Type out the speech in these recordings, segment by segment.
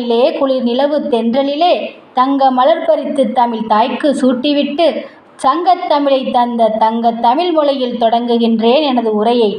நாளிலே குளிர் நிலவு தென்றலிலே தங்க மலர் பறித்து தமிழ் தாய்க்கு சூட்டிவிட்டு சங்கத்தமிழை தந்த தங்கத் தமிழ் மொழியில் தொடங்குகின்றேன் எனது உரையை.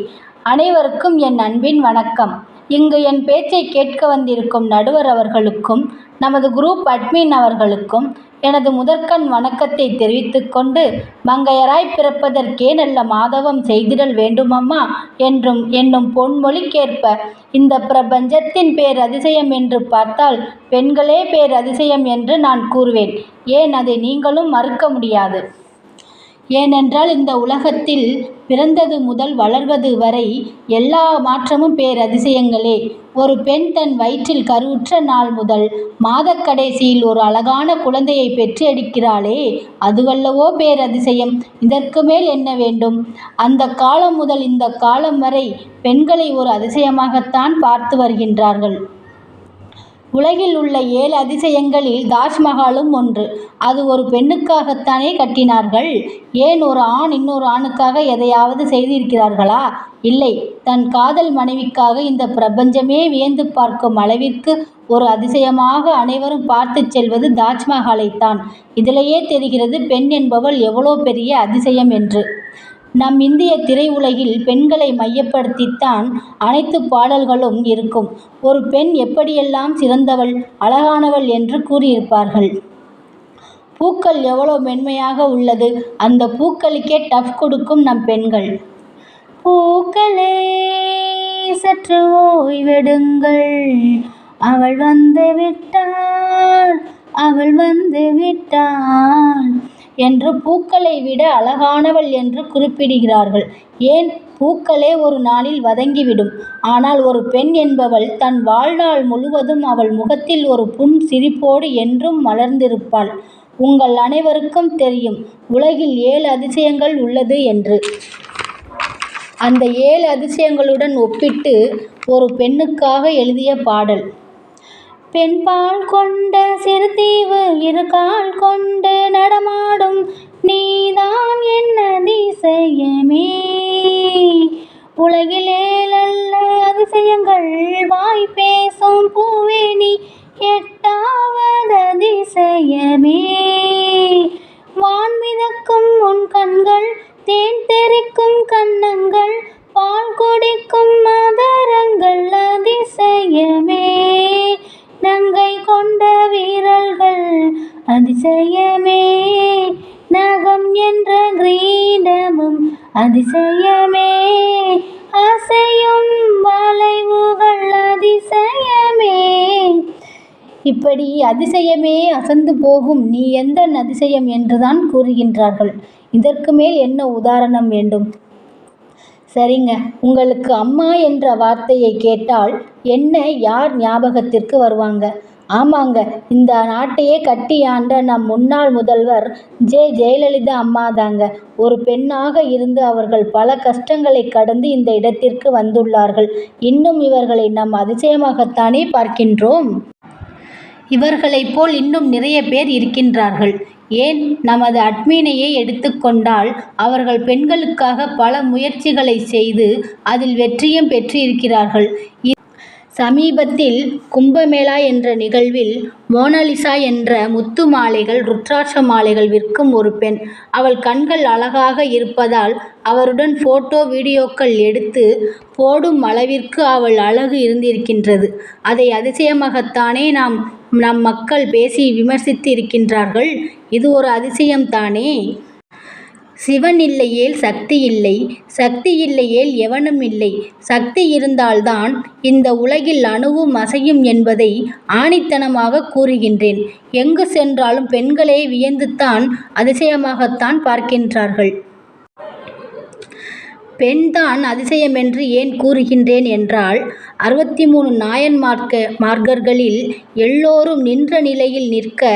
அனைவருக்கும் என் அன்பின் வணக்கம். இங்கு என் பேச்சை கேட்க வந்திருக்கும் நடுவர் அவர்களுக்கும் நமது குரூப் அட்மின் அவர்களுக்கும் எனது முதற்கண் வணக்கத்தை தெரிவித்துக் கொண்டு, மங்கையராய் பிறப்பதற்கே நல்ல மாதவம் செய்திடல் வேண்டுமம்மா என்னும் பொன்மொழிக்கேற்ப இந்த பிரபஞ்சத்தின் பேரதிசயம் என்று பார்த்தால் பெண்களே பேரதிசயம் என்று நான் கூறுவேன். ஏன், அதை நீங்களும் மறுக்க முடியாது. ஏனென்றால் இந்த உலகத்தில் பிறந்தது முதல் வளர்வது வரை எல்லா மாற்றமும் பேரதிசயங்களே. ஒரு பெண் தன் வயிற்றில் கருவுற்ற நாள் முதல் மாதக்கடைசியில் ஒரு அழகான குழந்தையை பெற்று எடுக்கிறாளே, அதுவல்லவோ பேரதிசயம். இதற்கு மேல் என்ன வேண்டும்? அந்த காலம் முதல் இந்த காலம் வரை பெண்களை ஒரு அதிசயமாகத்தான் பார்த்து வருகின்றார்கள். உலகில் உள்ள 7 அதிசயங்களில் தாஜ்மஹாலும் ஒன்று. அது ஒரு பெண்ணுக்காகத்தானே கட்டினார்கள். ஏன், ஒரு ஆண் இன்னொரு ஆணுக்காக எதையாவது செய்திருக்கிறார்களா? இல்லை. தன் காதல் மனைவிக்காக இந்த பிரபஞ்சமே வியந்து பார்க்கும் அளவிற்கு ஒரு அதிசயமாக அனைவரும் பார்த்து செல்வது தாஜ்மஹாலைத்தான். இதிலேயே தெரிகிறது பெண் என்பவள் எவ்வளோ பெரிய அதிசயம் என்று. நம் இந்திய திரையுலகில் பெண்களை மையப்படுத்தித்தான் அனைத்து பாடல்களும் இருக்கும். ஒரு பெண் எப்படியெல்லாம் சிறந்தவள், அழகானவள் என்று கூறியிருப்பார்கள். பூக்கள் எவ்வளோ மென்மையாக உள்ளது, அந்த பூக்களுக்கே டஃப் கொடுக்கும் நம் பெண்கள். பூக்களே சற்று ஓய்வெடுங்கள், அவள் வந்து விட்டாள், அவள் வந்து விட்டாள் என்று பூக்களை விட அழகானவள் என்று குறிப்பிடுகிறார்கள். ஏன், பூக்களே ஒரு நாளில் வதங்கிவிடும். ஆனால் ஒரு பெண் என்பவள் தன் வாழ்நாள் முழுவதும் அவள் முகத்தில் ஒரு புன் சிரிப்போடு என்றும் மலர்ந்திருப்பாள். உங்கள் அனைவருக்கும் தெரியும் உலகில் 7 அதிசயங்கள் உள்ளது என்று. அந்த 7 அதிசயங்களுடன் ஒப்பிட்டு ஒரு பெண்ணுக்காக எழுதிய பாடல். பெண்பால் கொண்ட சிறுதீவு, 2 கால் கொண்டு நடமாடும் நீதான் என்ன அதிசயமே. உலகில் 7 அதிசயங்கள், வாய் பேசும் பூவே நீ 8வது அதிசயமே. வான் மிதக்கும் உன் கண்கள், தேன் தெறிக்கும் கன்னங்கள், பால் குடிக்கும் மதரங்கள் அதிசயமே. நங்கை கொண்ட வீரர்கள் அதிசயமே, நகம் என்ற கிரீடமும் அதிசயமே, அசையும் வளைவுகள் அதிசயமே. இப்படி அதிசயமே அசந்து போகும் நீ எந்த அதிசயம் என்றுதான் கூறுகின்றார்கள். இதற்கு மேல் என்ன உதாரணம் வேண்டும்? சரிங்க, உங்களுக்கு அம்மா என்ற வார்த்தையை கேட்டால் என்ன, யார் ஞாபகத்திற்கு வருவாங்க? ஆமாங்க, இந்த நாட்டையே கட்டி ஆண்ட நம் முன்னாள் முதல்வர் ஜெயலலிதா அம்மாதாங்க. ஒரு பெண்ணாக இருந்து அவர்கள் பல கஷ்டங்களை கடந்து இந்த இடத்திற்கு வந்துள்ளார்கள். இன்னும் இவர்களை நம் அதிசயமாகத்தானே பார்க்கின்றோம். இவர்களைப் போல் இன்னும் நிறைய பேர் இருக்கின்றார்கள். ஏன், நமது அட்மினையே எடுத்துக்கொண்டால் அவர்கள் பெண்களுக்காக பல முயற்சிகளை செய்து அதில் வெற்றியும் பெற்றிருக்கிறார்கள். சமீபத்தில் கும்பமேளா என்ற நிகழ்வில் மோனாலிசா என்ற முத்து மாலைகள், ருத்ராட்ச மாலைகள் விற்கும் ஒரு பெண். அவள் கண்கள் அழகாக இருப்பதால் அவருடன் போட்டோ வீடியோக்கள் எடுத்து போடும் அளவிற்கு அவள் அழகு இருந்திருக்கின்றது. அதை அதிசயமாகத்தானே நம் மக்கள் பேசி விமர்சித்து இருக்கின்றார்கள். இது ஒரு அதிசயம்தானே. சிவன் இல்லையேல் சக்தி இல்லை, சக்தி இல்லையேல் எவனும் இல்லை. சக்தி இருந்தால்தான் இந்த உலகில் அணுவும் அசையும் என்பதை ஆணித்தனமாக கூறுகின்றேன். எங்கு சென்றாலும் பெண்களே வியந்துத்தான் அதிசயமாகத்தான் பார்க்கின்றார்கள். பெண்தான் அதிசயமென்று ஏன் கூறுகின்றேன் என்றால், 63 நாயன்மார்களில் எல்லோரும் நின்ற நிலையில் நிற்க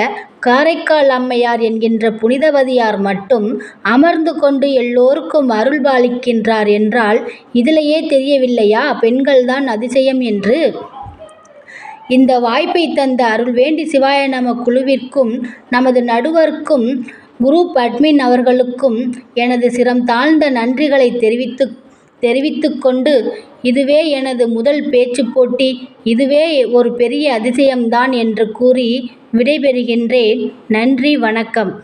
காரைக்கால் அம்மையார் என்கின்ற புனிதவதியார் மட்டும் அமர்ந்து கொண்டு எல்லோருக்கும் அருள் பாலிக்கின்றார் என்றால் இதிலேயே தெரியவில்லையா பெண்கள்தான் அதிசயம் என்று? இந்த வாய்ப்பை தந்த அருள்வேண்டி சிவாய நம குழுவிற்கும் நமது நடுவருக்கும் குரூப் அட்மின் அவர்களுக்கும் எனது சிரம் தாழ்ந்த நன்றிகளை தெரிவித்து தெரிவித்துக்கொண்டு, இதுவே எனது முதல் பேச்சுப் போட்டி. இதுவே ஒரு பெரிய அதிசயம்தான் என்று கூறி விடைபெறுகின்றேன். நன்றி, வணக்கம்.